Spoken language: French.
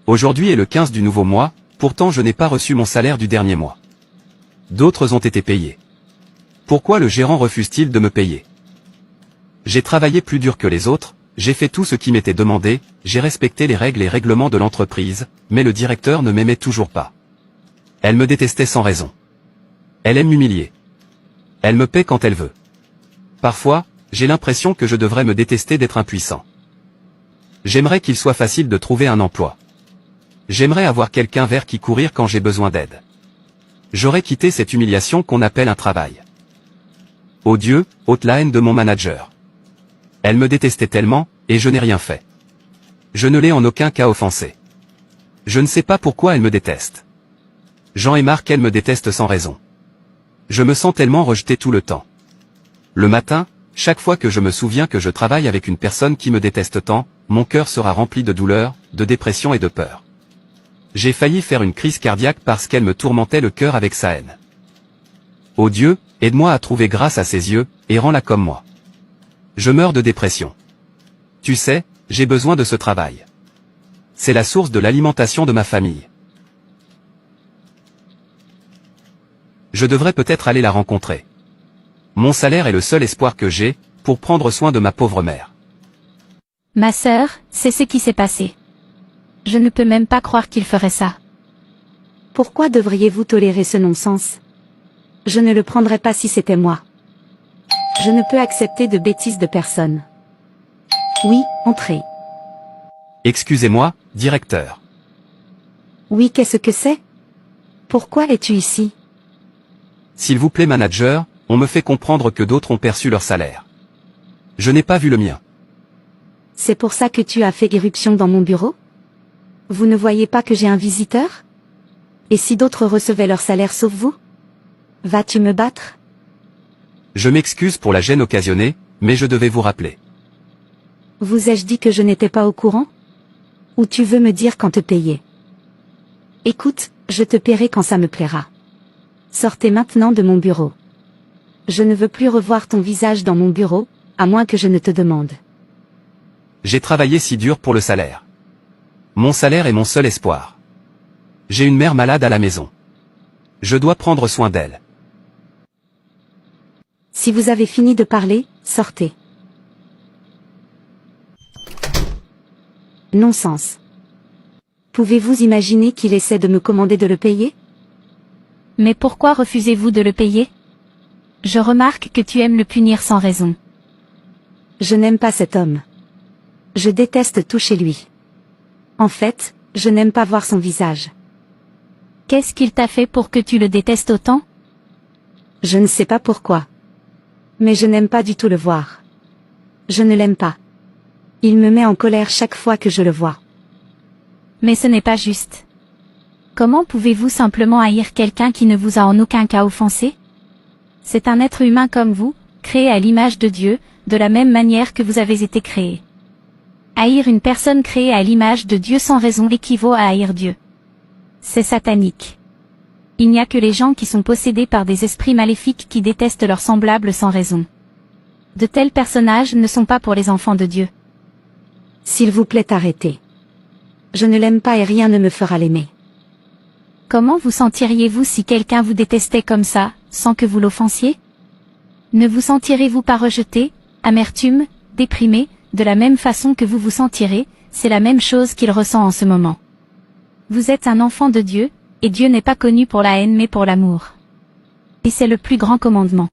Aujourd'hui est le 15 du nouveau mois, pourtant je n'ai pas reçu mon salaire du dernier mois. D'autres ont été payés. Pourquoi le gérant refuse-t-il de me payer? J'ai travaillé plus dur que les autres, j'ai fait tout ce qui m'était demandé, j'ai respecté les règles et règlements de l'entreprise, mais le directeur ne m'aimait toujours pas. Elle me détestait sans raison. Elle aime m'humilier. Elle me paie quand elle veut. Parfois, j'ai l'impression que je devrais me détester d'être impuissant. J'aimerais qu'il soit facile de trouver un emploi. J'aimerais avoir quelqu'un vers qui courir quand j'ai besoin d'aide. J'aurais quitté cette humiliation qu'on appelle un travail. Oh Dieu, ôte la haine de mon manager. Elle me détestait tellement, et je n'ai rien fait. Je ne l'ai en aucun cas offensée. Je ne sais pas pourquoi elle me déteste. J'en ai marre qu'elle me déteste sans raison. Je me sens tellement rejeté tout le temps. Le matin, chaque fois que je me souviens que je travaille avec une personne qui me déteste tant, mon cœur sera rempli de douleur, de dépression et de peur. J'ai failli faire une crise cardiaque parce qu'elle me tourmentait le cœur avec sa haine. Ô Dieu, aide-moi à trouver grâce à ses yeux, et rends-la comme moi. Je meurs de dépression. Tu sais, j'ai besoin de ce travail. C'est la source de l'alimentation de ma famille. Je devrais peut-être aller la rencontrer. Mon salaire est le seul espoir que j'ai, pour prendre soin de ma pauvre mère. Ma sœur, c'est ce qui s'est passé. Je ne peux même pas croire qu'il ferait ça. Pourquoi devriez-vous tolérer ce non-sens? Je ne le prendrais pas si c'était moi. Je ne peux accepter de bêtises de personne. Oui, entrez. Excusez-moi, directeur. Oui, qu'est-ce que c'est? Pourquoi es-tu ici? S'il vous plaît manager, on me fait comprendre que d'autres ont perçu leur salaire. Je n'ai pas vu le mien. C'est pour ça que tu as fait irruption dans mon bureau? Vous ne voyez pas que j'ai un visiteur? Et si d'autres recevaient leur salaire sauf vous? Vas-tu me battre? Je m'excuse pour la gêne occasionnée, mais je devais vous rappeler. Vous ai-je dit que je n'étais pas au courant? Ou tu veux me dire quand te payer? Écoute, je te paierai quand ça me plaira. Sortez maintenant de mon bureau. Je ne veux plus revoir ton visage dans mon bureau, à moins que je ne te demande. J'ai travaillé si dur pour le salaire. Mon salaire est mon seul espoir. J'ai une mère malade à la maison. Je dois prendre soin d'elle. Si vous avez fini de parler, sortez. Non-sens. Pouvez-vous imaginer qu'il essaie de me commander de le payer? Mais pourquoi refusez-vous de le payer? Je remarque que tu aimes le punir sans raison. Je n'aime pas cet homme. Je déteste tout chez lui. En fait, je n'aime pas voir son visage. Qu'est-ce qu'il t'a fait pour que tu le détestes autant? Je ne sais pas pourquoi. Mais je n'aime pas du tout le voir. Je ne l'aime pas. Il me met en colère chaque fois que je le vois. Mais ce n'est pas juste. Comment pouvez-vous simplement haïr quelqu'un qui ne vous a en aucun cas offensé? C'est un être humain comme vous, créé à l'image de Dieu, de la même manière que vous avez été créé. Haïr une personne créée à l'image de Dieu sans raison équivaut à haïr Dieu. C'est satanique. Il n'y a que les gens qui sont possédés par des esprits maléfiques qui détestent leurs semblables sans raison. De tels personnages ne sont pas pour les enfants de Dieu. S'il vous plaît, arrêtez. Je ne l'aime pas et rien ne me fera l'aimer. Comment vous sentiriez-vous si quelqu'un vous détestait comme ça, sans que vous l'offensiez? Ne vous sentirez-vous pas rejeté, amertume, déprimé, de la même façon que vous vous sentirez? C'est la même chose qu'il ressent en ce moment. Vous êtes un enfant de Dieu, et Dieu n'est pas connu pour la haine mais pour l'amour. Et c'est le plus grand commandement.